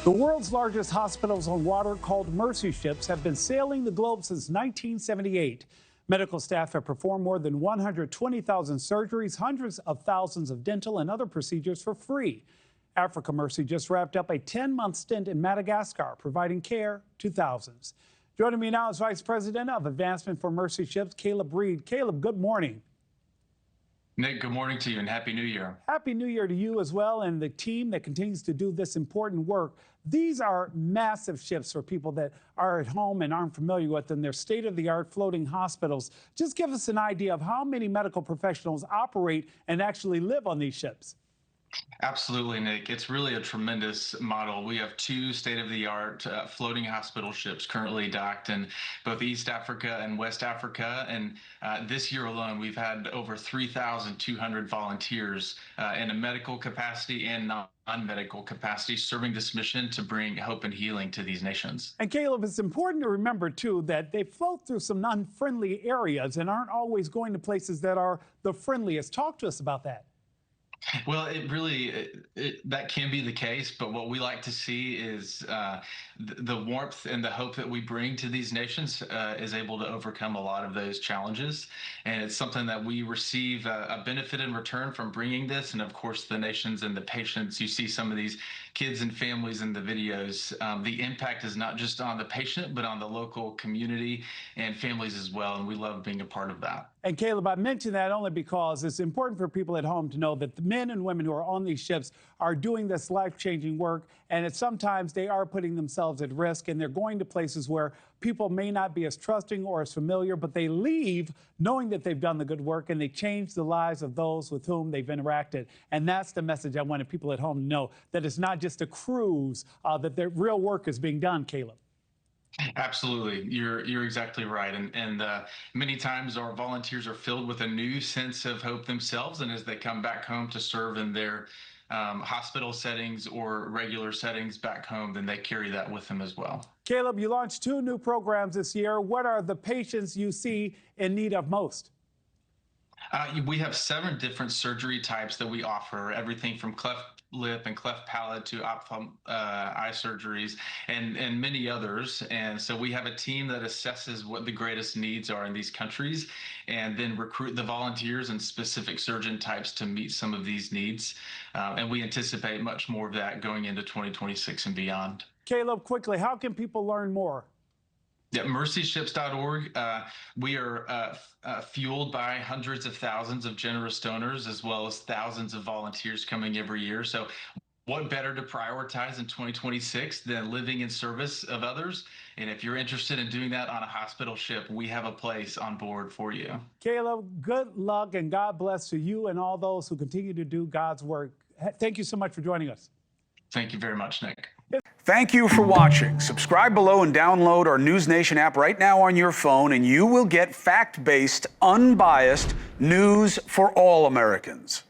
The world's largest hospitals on water, called Mercy ships, have been sailing the globe since 1978. Medical staff have performed more than 120,000 surgeries, hundreds of thousands of dental and other procedures for free. Africa Mercy just wrapped up a 10-month stint in Madagascar, providing care to thousands. Joining me now is Vice President of Advancement for Mercy Ships, Caleb Reed. Caleb, good morning. Nick, good morning to you and Happy New Year. Happy New Year to you as well and the team that continues to do this important work. These are massive ships for people that are at home and aren't familiar with them. They're state-of-the-art floating hospitals. Just give us an idea of how many medical professionals operate and actually live on these ships. Absolutely, Nick. It's really a tremendous model. We have two state-of-the-art floating hospital ships currently docked in both East Africa and West Africa. And this year alone, we've had over 3,200 volunteers in a medical capacity and non-medical capacity serving this mission to bring hope and healing to these nations. And Caleb, it's important to remember, too, that they float through some unfriendly areas and aren't always going to places that are the friendliest. Talk to us about that. Well, that can be the case, but what we like to see is the warmth and the hope that we bring to these nations is able to overcome a lot of those challenges. And it's something that we receive a benefit in return from bringing this. And of course, the nations and the patients, you see some of these kids and families in the videos. The impact is not just on the patient, but on the local community and families as well. And we love being a part of that. And Caleb, I mention that only because it's important for people at home to know that the men and women who are on these ships are doing this life-changing work, and sometimes they are putting themselves at risk, and they're going to places where people may not be as trusting or as familiar, but they leave knowing that they've done the good work, and they change the lives of those with whom they've interacted. And that's the message I wanted people at home to know, that it's not just a cruise, that the real work is being done, Caleb. Absolutely. You're exactly right. And many times our volunteers are filled with a new sense of hope themselves. And as they come back home to serve in their hospital settings or regular settings back home, then they carry that with them as well. Caleb, you launched 2 new programs this year. What are the patients you see in need of most? We have 7 different surgery types that we offer, everything from cleft lip and cleft palate to eye surgeries and many others. And so we have a team that assesses what the greatest needs are in these countries and then recruit the volunteers and specific surgeon types to meet some of these needs. And we anticipate much more of that going into 2026 and beyond. Caleb, quickly, how can people learn more? Yeah, mercyships.org. We are fueled by hundreds of thousands of generous donors, as well as thousands of volunteers coming every year. So what better to prioritize in 2026 than living in service of others? And if you're interested in doing that on a hospital ship, we have a place on board for you. Caleb, good luck and God bless to you and all those who continue to do God's work. Thank you so much for joining us. Thank you very much, Nick. Thank you for watching. Subscribe below and download our NewsNation app right now on your phone, and you will get fact-based, unbiased news for all Americans.